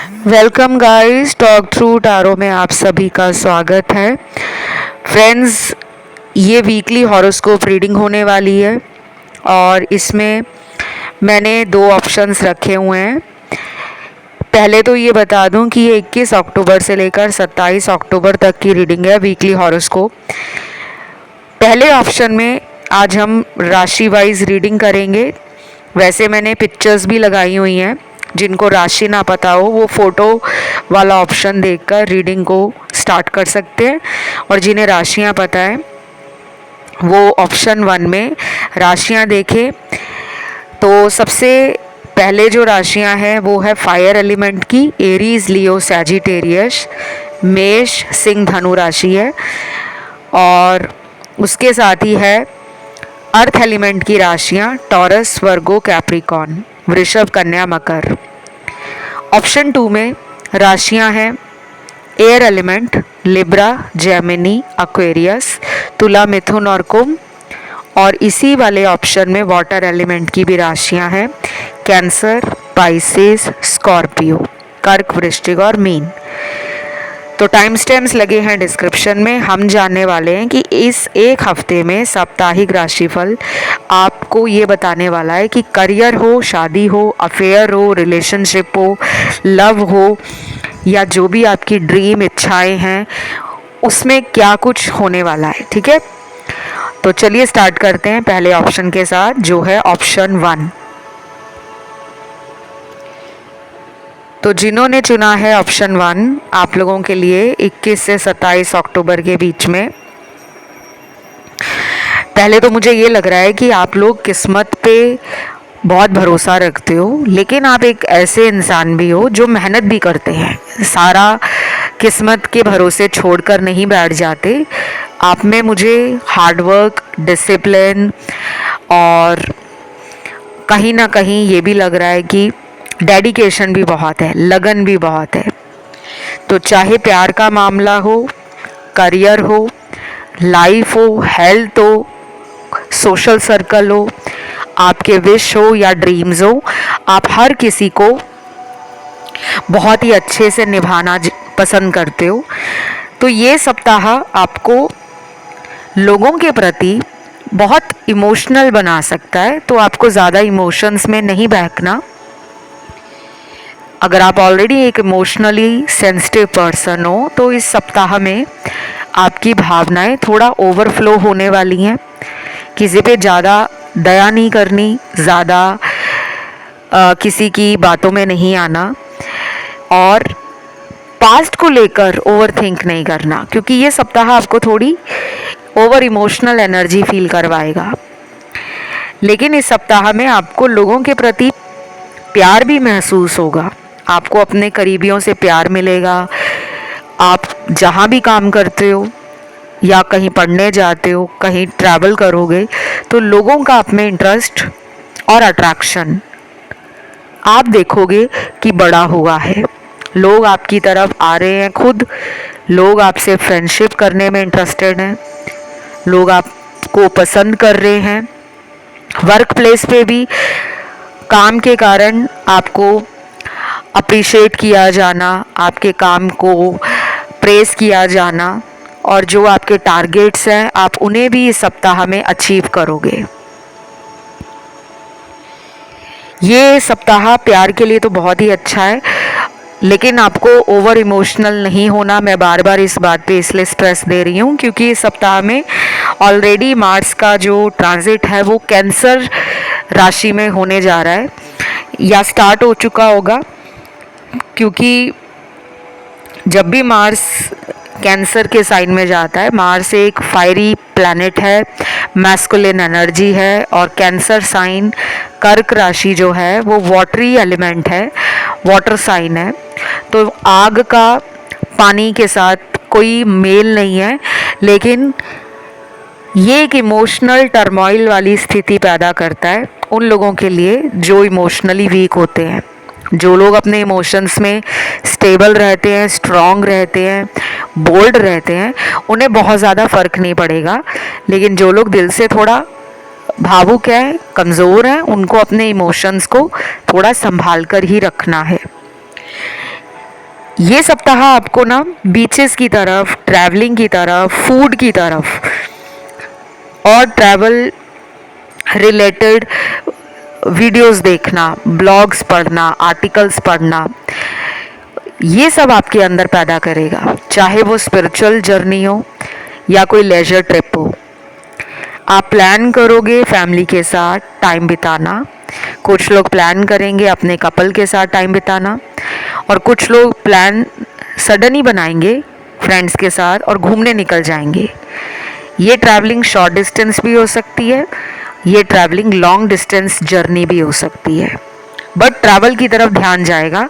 Welcome guys, talk through tarot में आप सभी का स्वागत है। फ्रेंड्स, ये वीकली हॉरोस्कोप रीडिंग होने वाली है और इसमें मैंने दो ऑप्शंस रखे हुए हैं। पहले तो ये बता दूं कि ये 21 अक्टूबर से लेकर 27 अक्टूबर तक की रीडिंग है, वीकली हॉरोस्कोप। पहले ऑप्शन में आज हम राशि वाइज रीडिंग करेंगे। वैसे मैंने पिक्चर्स भी लगाई हुई हैं, जिनको राशि ना पता हो वो फोटो वाला ऑप्शन देखकर रीडिंग को स्टार्ट कर सकते हैं, और जिन्हें राशियां पता है वो ऑप्शन 1 में राशियां देखें। तो सबसे पहले जो राशियां हैं वो है फायर एलिमेंट की, एरीज, लियो, सैजिटेरियस, मेष, सिंह, धनु राशि है। और उसके साथ ही है अर्थ एलिमेंट की राशियां, टॉरस, वर्गो, कैप्रिकॉन, वृषभ, कन्या, मकर। ऑप्शन 2 में राशियां हैं air element, Libra, Gemini, Aquarius, तुला, मिथुन और कुंभ। और इसी वाले ऑप्शन में वाटर एलिमेंट की भी राशियां हैं, कैंसर, पाइसेस, स्कॉर्पियो, कर्क, वृश्चिक और मीन। तो टाइम स्टैम्प्स लगे हैं डिस्क्रिप्शन में। हम जानने वाले हैं कि इस एक हफ्ते में साप्ताहिक राशिफल आपको ये बताने वाला है कि करियर हो, शादी हो, अफेयर हो, रिलेशनशिप हो, लव हो, या जो भी आपकी ड्रीम इच्छाएं हैं उसमें क्या कुछ होने वाला है। ठीक है, तो चलिए स्टार्ट करते हैं पहले ऑप्शन के साथ, जो है ऑप्शन 1। तो जिन्होंने चुना है ऑप्शन 1, आप लोगों के लिए 21 से 27 अक्टूबर के बीच में, पहले तो मुझे ये लग रहा है कि आप लोग किस्मत पे बहुत भरोसा रखते हो, लेकिन आप एक ऐसे इंसान भी हो जो मेहनत भी करते हैं। सारा किस्मत के भरोसे छोड़कर नहीं बैठ जाते। आप में मुझे हार्डवर्क, डिसिप्लिन और कहीं ना कहीं ये भी लग रहा है कि डेडिकेशन भी बहुत है, लगन भी बहुत है। तो चाहे प्यार का मामला हो, करियर हो, लाइफ हो, हेल्थ हो, सोशल सर्कल हो, आपके विश हो या ड्रीम्स हो, आप हर किसी को बहुत ही अच्छे से निभाना पसंद करते हो। तो ये सप्ताह आपको लोगों के प्रति बहुत इमोशनल बना सकता है, तो आपको ज़्यादा इमोशंस में नहीं बहकना। अगर आप ऑलरेडी एक इमोशनली सेंसिटिव पर्सन हो तो इस सप्ताह में आपकी भावनाएं थोड़ा ओवरफ्लो होने वाली हैं। किसी पे ज़्यादा दया नहीं करनी, ज़्यादा किसी की बातों में नहीं आना, और पास्ट को लेकर ओवर थिंक नहीं करना, क्योंकि ये सप्ताह आपको थोड़ी ओवर इमोशनल एनर्जी फील करवाएगा। लेकिन इस सप्ताह में आपको लोगों के प्रति प्यार भी महसूस होगा। आपको अपने करीबियों से प्यार मिलेगा। आप जहाँ भी काम करते हो या कहीं पढ़ने जाते हो, कहीं ट्रैवल करोगे, तो लोगों का आप में इंटरेस्ट और अट्रैक्शन आप देखोगे कि बड़ा हुआ है। लोग आपकी तरफ आ रहे हैं, खुद लोग आपसे फ्रेंडशिप करने में इंटरेस्टेड हैं, लोग आपको पसंद कर रहे हैं। वर्क प्लेस पे भी काम के कारण आपको अप्रिशिएट किया जाना, आपके काम को प्रेस किया जाना, और जो आपके टारगेट्स हैं आप उन्हें भी इस सप्ताह में अचीव करोगे। ये सप्ताह प्यार के लिए तो बहुत ही अच्छा है, लेकिन आपको ओवर इमोशनल नहीं होना। मैं बार बार इस बात पे इसलिए स्ट्रेस दे रही हूँ क्योंकि इस सप्ताह में ऑलरेडी मार्स का जो ट्रांजिट है वो कैंसर राशि में होने जा रहा है, या स्टार्ट हो चुका होगा, क्योंकि जब भी मार्स कैंसर के साइन में जाता है, मार्स एक फायरी प्लैनेट है, मैस्कुलिन एनर्जी है, और कैंसर साइन कर्क राशि जो है वो वाटरी एलिमेंट है, वाटर साइन है। तो आग का पानी के साथ कोई मेल नहीं है, लेकिन ये एक इमोशनल टर्मोइल वाली स्थिति पैदा करता है उन लोगों के लिए जो इमोशनली वीक होते हैं। जो लोग अपने इमोशंस में स्टेबल रहते हैं, स्ट्रॉन्ग रहते हैं, बोल्ड रहते हैं, उन्हें बहुत ज़्यादा फर्क नहीं पड़ेगा। लेकिन जो लोग दिल से थोड़ा भावुक हैं, कमज़ोर हैं, उनको अपने इमोशंस को थोड़ा संभाल कर ही रखना है। ये सप्ताह आपको ना बीचेस की तरफ, ट्रैवलिंग की तरफ, फूड की तरफ और ट्रैवल रिलेटेड वीडियोस देखना, ब्लॉग्स पढ़ना, आर्टिकल्स पढ़ना, ये सब आपके अंदर पैदा करेगा। चाहे वो स्पिरिचुअल जर्नी हो या कोई लेजर ट्रिप हो, आप प्लान करोगे फैमिली के साथ टाइम बिताना, कुछ लोग प्लान करेंगे अपने कपल के साथ टाइम बिताना, और कुछ लोग प्लान सडन ही बनाएंगे फ्रेंड्स के साथ और घूमने निकल जाएंगे। ये ट्रैवलिंग शॉर्ट डिस्टेंस भी हो सकती है, ये ट्रैवलिंग लॉन्ग डिस्टेंस जर्नी भी हो सकती है, बट ट्रैवल की तरफ ध्यान जाएगा,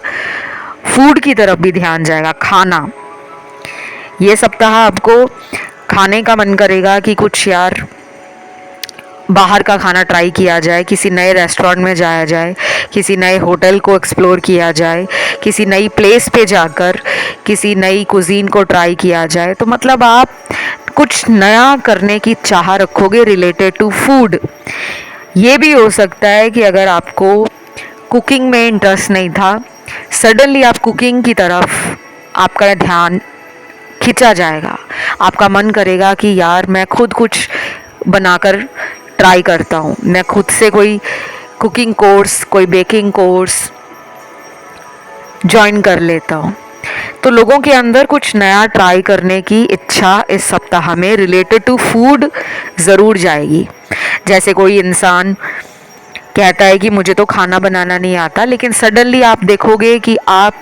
फूड की तरफ भी ध्यान जाएगा, खाना। ये सप्ताह आपको खाने का मन करेगा कि कुछ यार बाहर का खाना ट्राई किया जाए, किसी नए रेस्टोरेंट में जाया जाए, किसी नए होटल को एक्सप्लोर किया जाए, किसी नई प्लेस पे जाकर किसी नई कुजीन को ट्राई किया जाए। तो मतलब आप कुछ नया करने की चाह रखोगे रिलेटेड टू फूड। ये भी हो सकता है कि अगर आपको कुकिंग में इंटरेस्ट नहीं था, सडनली आप कुकिंग की तरफ आपका ध्यान खिंचा जाएगा, आपका मन करेगा कि यार मैं खुद कुछ बनाकर ट्राई करता हूँ, मैं खुद से कोई कुकिंग कोर्स, कोई बेकिंग कोर्स ज्वाइन कर लेता हूँ। तो लोगों के अंदर कुछ नया ट्राई करने की इच्छा इस सप्ताह में रिलेटेड टू फूड ज़रूर जाएगी। जैसे कोई इंसान कहता है कि मुझे तो खाना बनाना नहीं आता, लेकिन सडनली आप देखोगे कि आप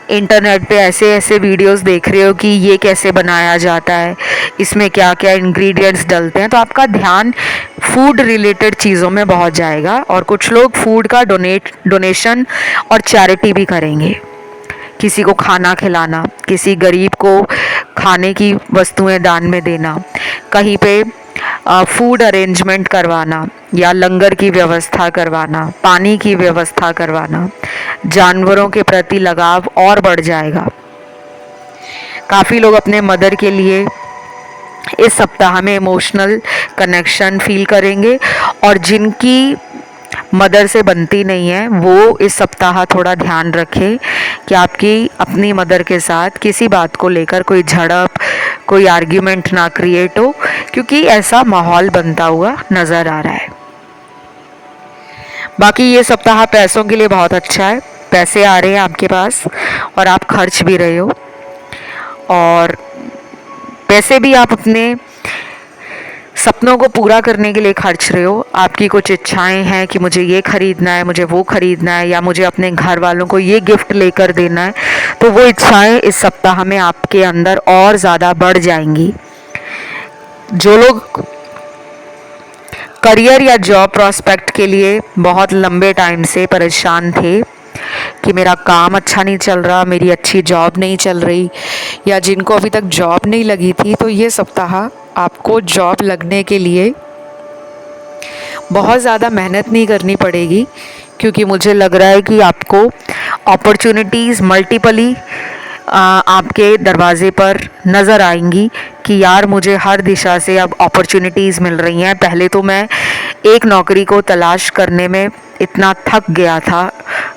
इंटरनेट पे ऐसे ऐसे वीडियोस देख रहे हो कि ये कैसे बनाया जाता है, इसमें क्या क्या इंग्रेडिएंट्स डलते हैं, तो आपका ध्यान फूड रिलेटेड चीज़ों में बहुत जाएगा। और कुछ लोग फूड का डोनेशन और चैरिटी भी करेंगे, किसी को खाना खिलाना, किसी गरीब को खाने की वस्तुएं दान में देना, कहीं पे फूड अरेंजमेंट करवाना या लंगर की व्यवस्था करवाना, पानी की व्यवस्था करवाना, जानवरों के प्रति लगाव और बढ़ जाएगा। काफ़ी लोग अपने मदर के लिए इस सप्ताह में इमोशनल कनेक्शन फील करेंगे, और जिनकी मदर से बनती नहीं है वो इस सप्ताह थोड़ा ध्यान रखें कि आपकी अपनी मदर के साथ किसी बात को लेकर कोई झड़प, कोई आर्ग्यूमेंट ना क्रिएट हो, क्योंकि ऐसा माहौल बनता हुआ नज़र आ रहा है। बाकी ये सप्ताह पैसों के लिए बहुत अच्छा है, पैसे आ रहे हैं आपके पास और आप खर्च भी रहे हो, और पैसे भी आप अपने सपनों को पूरा करने के लिए खर्च रहे हो। आपकी कुछ इच्छाएं हैं कि मुझे ये खरीदना है, मुझे वो खरीदना है, या मुझे अपने घर वालों को ये गिफ्ट लेकर देना है, तो वो इच्छाएं इस सप्ताह में आपके अंदर और ज़्यादा बढ़ जाएंगी। जो लोग करियर या जॉब प्रॉस्पेक्ट के लिए बहुत लंबे टाइम से परेशान थे कि मेरा काम अच्छा नहीं चल रहा, मेरी अच्छी जॉब नहीं चल रही, या जिनको अभी तक जॉब नहीं लगी थी, तो ये सप्ताह आपको जॉब लगने के लिए बहुत ज़्यादा मेहनत नहीं करनी पड़ेगी, क्योंकि मुझे लग रहा है कि आपको अपॉर्चुनिटीज़ मल्टीपली आपके दरवाज़े पर नज़र आएंगी कि यार मुझे हर दिशा से अब अपॉर्चुनिटीज़ मिल रही हैं। पहले तो मैं एक नौकरी को तलाश करने में इतना थक गया था,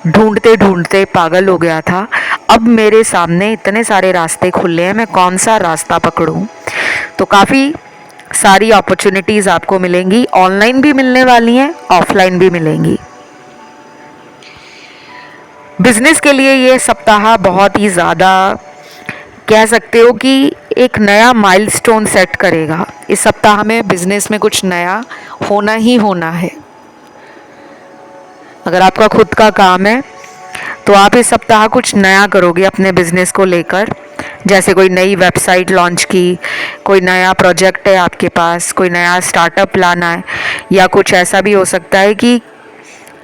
ढूंढते ढूंढते पागल हो गया था, अब मेरे सामने इतने सारे रास्ते खुले हैं, मैं कौन सा रास्ता पकड़ूं। तो काफ़ी सारी अपॉर्चुनिटीज़ आपको मिलेंगी, ऑनलाइन भी मिलने वाली हैं, ऑफलाइन भी मिलेंगी। बिजनेस के लिए ये सप्ताह बहुत ही ज़्यादा कह सकते हो कि एक नया माइलस्टोन सेट करेगा। इस सप्ताह में बिजनेस में कुछ नया होना ही होना है। अगर आपका खुद का काम है तो आप इस सप्ताह कुछ नया करोगे अपने बिजनेस को लेकर, जैसे कोई नई वेबसाइट लॉन्च की, कोई नया प्रोजेक्ट है आपके पास, कोई नया स्टार्टअप लाना है, या कुछ ऐसा भी हो सकता है कि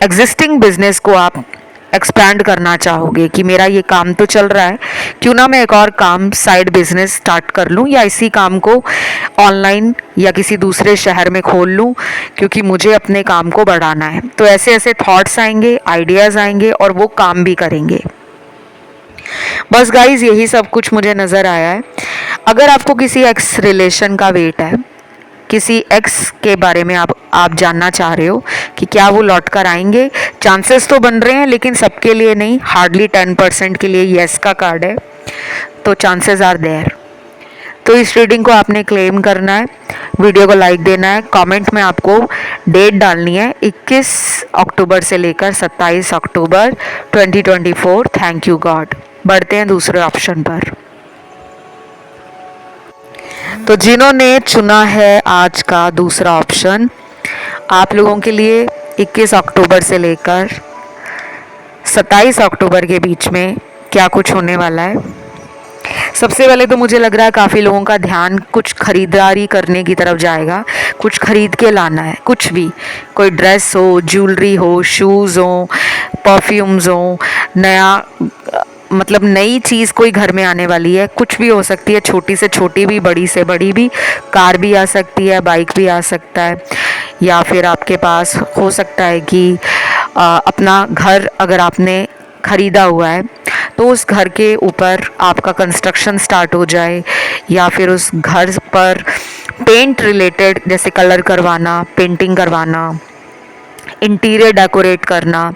एग्जिस्टिंग बिजनेस को आप एक्सपैंड करना चाहोगे कि मेरा ये काम तो चल रहा है, क्यों ना मैं एक और काम साइड बिजनेस स्टार्ट कर लूँ, या इसी काम को ऑनलाइन या किसी दूसरे शहर में खोल लूँ, क्योंकि मुझे अपने काम को बढ़ाना है। तो ऐसे ऐसे थॉट्स आएंगे, आइडियाज़ आएंगे, और वो काम भी करेंगे। बस गाइज यही सब कुछ मुझे नज़र आया है। अगर आपको किसी एक्स रिलेशन का वेट है, किसी एक्स के बारे में आप जानना चाह रहे हो कि क्या वो लौट कर आएंगे, चांसेस तो बन रहे हैं, लेकिन सबके लिए नहीं, हार्डली 10% के लिए येस का कार्ड है। तो चांसेस आर देयर। तो इस रीडिंग को आपने क्लेम करना है, वीडियो को लाइक देना है, कमेंट में आपको डेट डालनी है 21 अक्टूबर से लेकर 27 अक्टूबर 2024। Thank you God. बढ़ते हैं दूसरे ऑप्शन पर। तो जिन्होंने चुना है आज का दूसरा ऑप्शन, आप लोगों के लिए 21 अक्टूबर से लेकर 27 अक्टूबर के बीच में क्या कुछ होने वाला है। सबसे पहले तो मुझे लग रहा है काफ़ी लोगों का ध्यान कुछ खरीदारी करने की तरफ जाएगा। कुछ खरीद के लाना है, कुछ भी, कोई ड्रेस हो, ज्वेलरी हो, शूज़ हो, परफ्यूम्स हो, नया मतलब नई चीज़ कोई घर में आने वाली है। कुछ भी हो सकती है, छोटी से छोटी भी, बड़ी से बड़ी भी। कार भी आ सकती है, बाइक भी आ सकता है, या फिर आपके पास हो सकता है कि अपना घर अगर आपने ख़रीदा हुआ है तो उस घर के ऊपर आपका कंस्ट्रक्शन स्टार्ट हो जाए, या फिर उस घर पर पेंट रिलेटेड जैसे कलर करवाना, पेंटिंग करवाना, इंटीरियर डेकोरेट करना,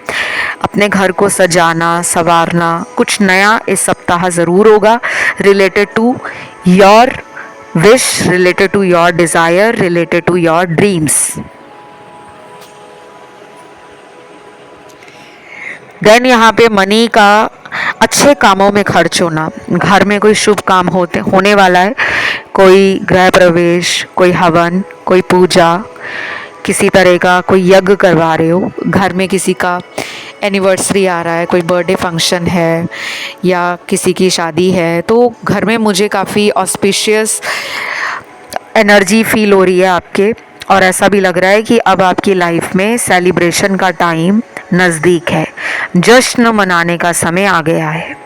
अपने घर को सजाना संवारना, कुछ नया इस सप्ताह ज़रूर होगा related to your wish, related to your desire, related to your dreams. Then यहाँ पे मनी का अच्छे कामों में खर्च होना। घर में कोई शुभ काम होने वाला है, कोई गृह प्रवेश, कोई हवन, कोई पूजा, किसी तरह का कोई यज्ञ करवा रहे हो, घर में किसी का एनिवर्सरी आ रहा है, कोई बर्थडे फंक्शन है या किसी की शादी है, तो घर में मुझे काफ़ी ऑस्पिशियस एनर्जी फील हो रही है आपके। और ऐसा भी लग रहा है कि अब आपकी लाइफ में सेलिब्रेशन का टाइम नज़दीक है, जश्न मनाने का समय आ गया है।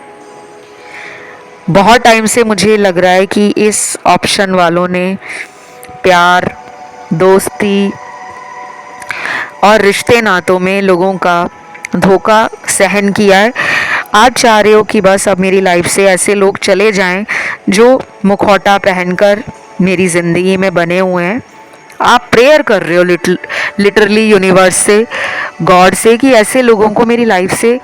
बहुत टाइम से मुझे लग रहा है कि इस ऑप्शन वालों ने प्यार, दोस्ती और रिश्ते नातों में लोगों का धोखा सहन किया है। आज चाह रहे हो कि बस अब मेरी लाइफ से ऐसे लोग चले जाएं जो मुखौटा पहनकर मेरी ज़िंदगी में बने हुए हैं। आप प्रेयर कर रहे हो लिटरली यूनिवर्स से, गॉड से, कि ऐसे लोगों को मेरी लाइफ से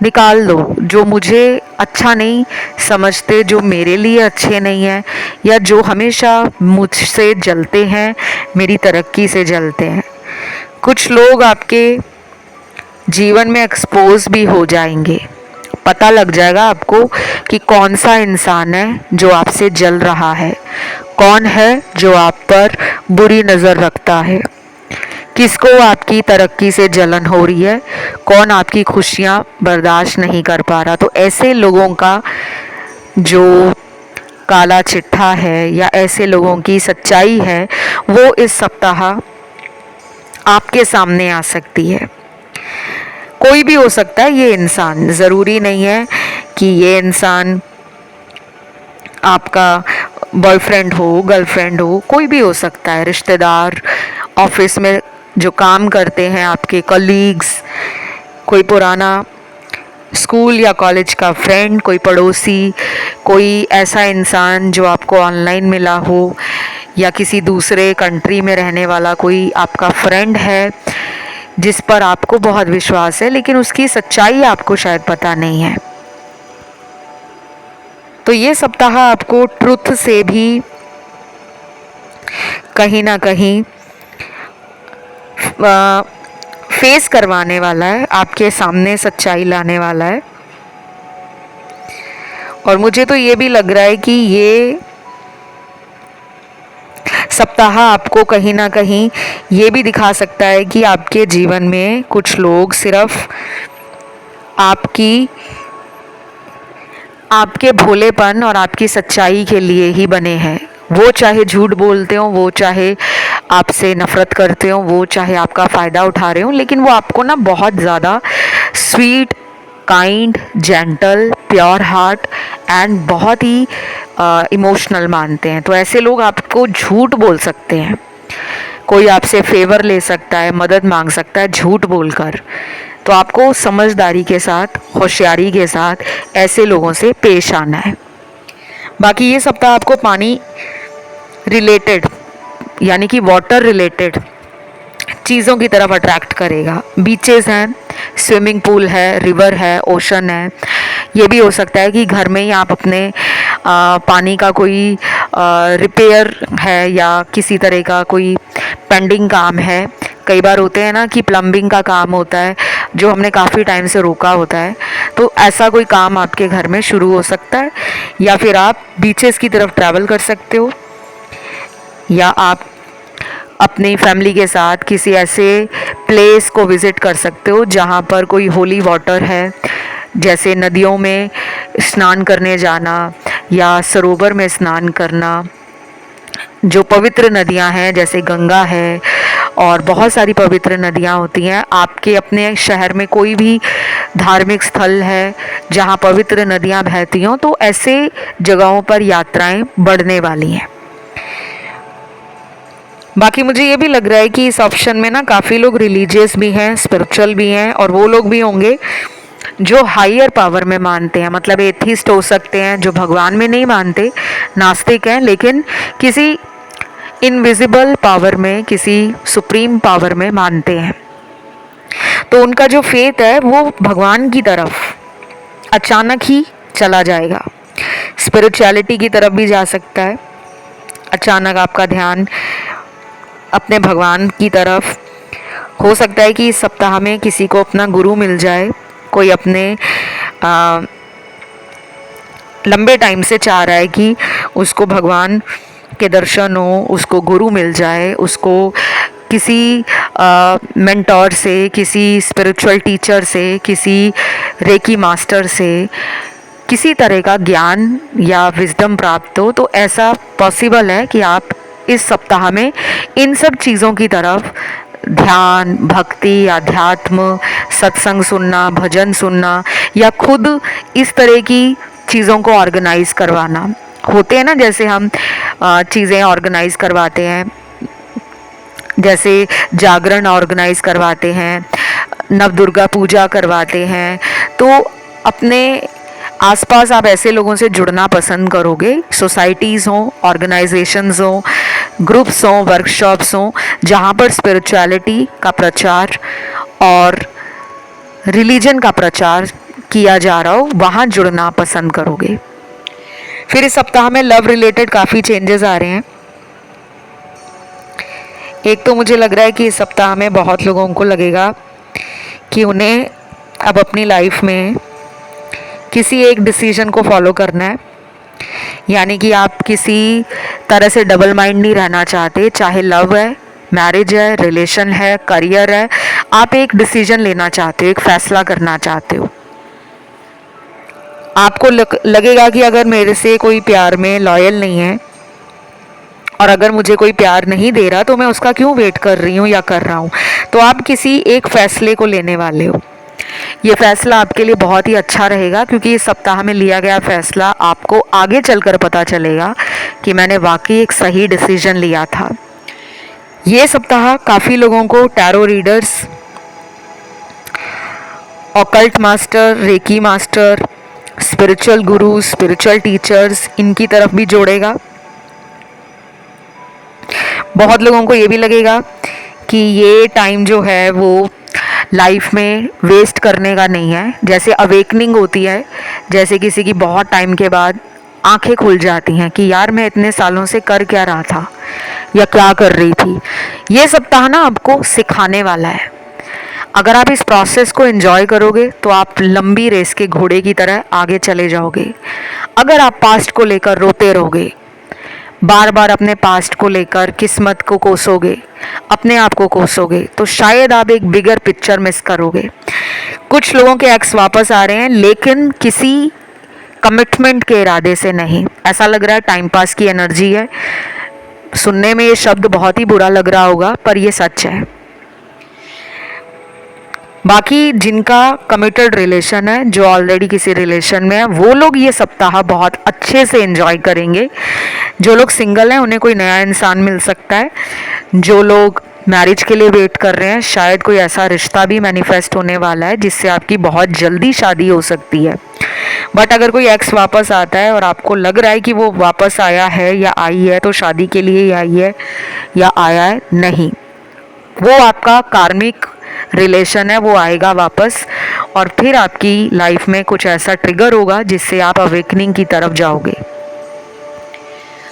निकाल दो जो मुझे अच्छा नहीं समझते, जो मेरे लिए अच्छे नहीं हैं, या जो हमेशा मुझसे जलते हैं, मेरी तरक्की से जलते हैं। कुछ लोग आपके जीवन में एक्सपोज भी हो जाएंगे। पता लग जाएगा आपको कि कौन सा इंसान है जो आपसे जल रहा है, कौन है जो आप पर बुरी नज़र रखता है, किसको आपकी तरक्की से जलन हो रही है, कौन आपकी खुशियाँ बर्दाश्त नहीं कर पा रहा। तो ऐसे लोगों का जो काला चिट्ठा है या ऐसे लोगों की सच्चाई है, वो इस सप्ताह आपके सामने आ सकती है। कोई भी हो सकता है ये इंसान, ज़रूरी नहीं है कि ये इंसान आपका बॉयफ्रेंड हो, गर्लफ्रेंड हो, कोई भी हो सकता है, रिश्तेदार, ऑफिस में जो काम करते हैं आपके कलीग्स, कोई पुराना स्कूल या कॉलेज का फ्रेंड, कोई पड़ोसी, कोई ऐसा इंसान जो आपको ऑनलाइन मिला हो, या किसी दूसरे कंट्री में रहने वाला कोई आपका फ्रेंड है जिस पर आपको बहुत विश्वास है लेकिन उसकी सच्चाई आपको शायद पता नहीं है। तो ये सप्ताह आपको ट्रुथ से भी कहीं ना कहीं फेस करवाने वाला है, आपके सामने सच्चाई लाने वाला है। और मुझे तो ये भी लग रहा है कि ये सप्ताह आपको कहीं ना कहीं ये भी दिखा सकता है कि आपके जीवन में कुछ लोग सिर्फ आपके भोलेपन और आपकी सच्चाई के लिए ही बने हैं। वो चाहे झूठ बोलते हो, वो चाहे आपसे नफ़रत करते हो, वो चाहे आपका फ़ायदा उठा रहे हो, लेकिन वो आपको ना बहुत ज़्यादा sweet, kind, gentle, pure heart and बहुत ही इमोशनल मानते हैं। तो ऐसे लोग आपको झूठ बोल सकते हैं, कोई आपसे फेवर ले सकता है, मदद मांग सकता है झूठ बोलकर। तो आपको समझदारी के साथ, होशियारी के साथ ऐसे लोगों से पेश आना है। बाकी ये सप्ताह आपको पानी रिलेटेड यानी कि वाटर रिलेटेड चीज़ों की तरफ अट्रैक्ट करेगा। बीचेस हैं, स्विमिंग पूल है, रिवर है, ओशन है। ये भी हो सकता है कि घर में ही आप अपने पानी का कोई रिपेयर है या किसी तरह का कोई पेंडिंग काम है। कई बार होते हैं ना कि प्लम्बिंग का काम होता है जो हमने काफ़ी टाइम से रोका होता है, तो ऐसा कोई काम आपके घर में शुरू हो सकता है। या फिर आप बीचेस की तरफ ट्रैवल कर सकते हो, या आप अपनी फैमिली के साथ किसी ऐसे प्लेस को विज़िट कर सकते हो जहाँ पर कोई होली वाटर है, जैसे नदियों में स्नान करने जाना या सरोवर में स्नान करना। जो पवित्र नदियाँ हैं जैसे गंगा है और बहुत सारी पवित्र नदियाँ होती हैं। आपके अपने शहर में कोई भी धार्मिक स्थल है जहाँ पवित्र नदियाँ बहती हों, तो ऐसे जगहों पर यात्राएं बढ़ने वाली हैं। बाकी मुझे ये भी लग रहा है कि इस ऑप्शन में ना काफ़ी लोग रिलीजियस भी हैं, स्पिरिचुअल भी हैं, और वो लोग भी होंगे जो हायर पावर में मानते हैं। मतलब एथिस्ट हो सकते हैं जो भगवान में नहीं मानते, नास्तिक हैं, लेकिन किसी इनविजिबल पावर में, किसी सुप्रीम पावर में मानते हैं। तो उनका जो फेथ है वो भगवान की तरफ अचानक ही चला जाएगा। स्पिरिचुअलिटी की तरफ भी जा सकता है। अचानक आपका ध्यान अपने भगवान की तरफ। हो सकता है कि इस सप्ताह में किसी को अपना गुरु मिल जाए, कोई अपने लंबे टाइम से चाह रहा है कि उसको भगवान के दर्शन हो, उसको गुरु मिल जाए, उसको किसी मेंटोर से, किसी स्पिरिचुअल टीचर से, किसी रेकी मास्टर से किसी तरह का ज्ञान या विजडम प्राप्त हो। तो ऐसा पॉसिबल है कि आप इस सप्ताह में इन सब चीज़ों की तरफ, ध्यान, भक्ति, अध्यात्म, सत्संग सुनना, भजन सुनना, या खुद इस तरह की चीज़ों को ऑर्गेनाइज करवाना होते हैं ना। जैसे हम चीज़ें ऑर्गेनाइज करवाते हैं, जैसे जागरण ऑर्गेनाइज करवाते हैं, नवदुर्गा पूजा करवाते हैं, तो अपने आसपास आप ऐसे लोगों से जुड़ना पसंद करोगे। सोसाइटीज़ हों, ऑर्गेनाइजेशंस हों, ग्रुप्स हों, वर्कशॉप्स हों, जहाँ पर स्पिरिचुअलिटी का प्रचार और रिलीजन का प्रचार किया जा रहा हो, वहाँ जुड़ना पसंद करोगे। फिर इस सप्ताह में लव रिलेटेड काफ़ी चेंजेस आ रहे हैं। एक तो मुझे लग रहा है कि इस सप्ताह में बहुत लोगों को लगेगा कि उन्हें अब अपनी लाइफ में किसी एक डिसीजन को फॉलो करना है। यानी कि आप किसी तरह से डबल माइंड नहीं रहना चाहते, चाहे लव है, मैरिज है, रिलेशन है, करियर है। आप एक डिसीजन लेना चाहते हो, एक फैसला करना चाहते हो। आपको लगेगा कि अगर मेरे से कोई प्यार में लॉयल नहीं है और अगर मुझे कोई प्यार नहीं दे रहा तो मैं उसका क्यों वेट कर रही हूँ या कर रहा हूँ। तो आप किसी एक फैसले को लेने वाले हो। ये फैसला आपके लिए बहुत ही अच्छा रहेगा, क्योंकि इस सप्ताह में लिया गया फैसला आपको आगे चलकर पता चलेगा कि मैंने वाकई एक सही डिसीजन लिया था। ये सप्ताह काफ़ी लोगों को tarot readers, occult master, reiki master, spiritual गुरु, स्पिरिचुअल टीचर्स, इनकी तरफ भी जोड़ेगा। बहुत लोगों को ये भी लगेगा कि ये टाइम जो है वो लाइफ में वेस्ट करने का नहीं है। जैसे अवेकनिंग होती है, जैसे किसी की बहुत टाइम के बाद आंखें खुल जाती हैं कि यार मैं इतने सालों से कर क्या रहा था या क्या कर रही थी। ये सप्ताह ना आपको सिखाने वाला है। अगर आप इस प्रोसेस को एंजॉय करोगे तो आप लंबी रेस के घोड़े की तरह आगे चले जाओगे। अगर आप पास्ट को लेकर रोते रहोगे, बार बार अपने पास्ट को लेकर किस्मत को कोसोगे, अपने आप को कोसोगे, तो शायद आप एक बिगर पिक्चर मिस करोगे। कुछ लोगों के एक्स वापस आ रहे हैं, लेकिन किसी कमिटमेंट के इरादे से नहीं। ऐसा लग रहा है टाइम पास की एनर्जी है। सुनने में ये शब्द बहुत ही बुरा लग रहा होगा, पर ये सच है। बाकी जिनका कमिटेड रिलेशन है, जो ऑलरेडी किसी रिलेशन में है, वो लोग ये सप्ताह बहुत अच्छे से एंजॉय करेंगे। जो लोग सिंगल हैं उन्हें कोई नया इंसान मिल सकता है। जो लोग मैरिज के लिए वेट कर रहे हैं, शायद कोई ऐसा रिश्ता भी मैनिफेस्ट होने वाला है जिससे आपकी बहुत जल्दी शादी हो सकती है। बट अगर कोई एक्स वापस आता है और आपको लग रहा है कि वो वापस आया है या आई है, तो शादी के लिए ही आई है या आया है, नहीं। वो आपका कार्मिक रिलेशन है वो आएगा वापस, और फिर आपकी लाइफ में कुछ ऐसा ट्रिगर होगा जिससे आप अवेकनिंग की तरफ जाओगे।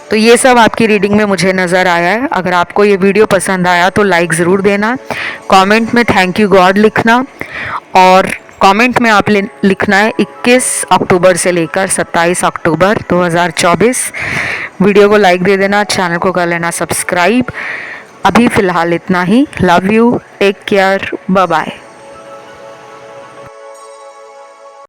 तो ये सब आपकी रीडिंग में मुझे नज़र आया है। अगर आपको ये वीडियो पसंद आया तो लाइक ज़रूर देना, कमेंट में थैंक यू गॉड लिखना, और कमेंट में आप लिखना है 21 अक्टूबर से लेकर 27 अक्टूबर 2024। वीडियो को लाइक दे देना, चैनल को कर लेना सब्सक्राइब। अभी फ़िलहाल इतना ही। Love you, take care, bye bye.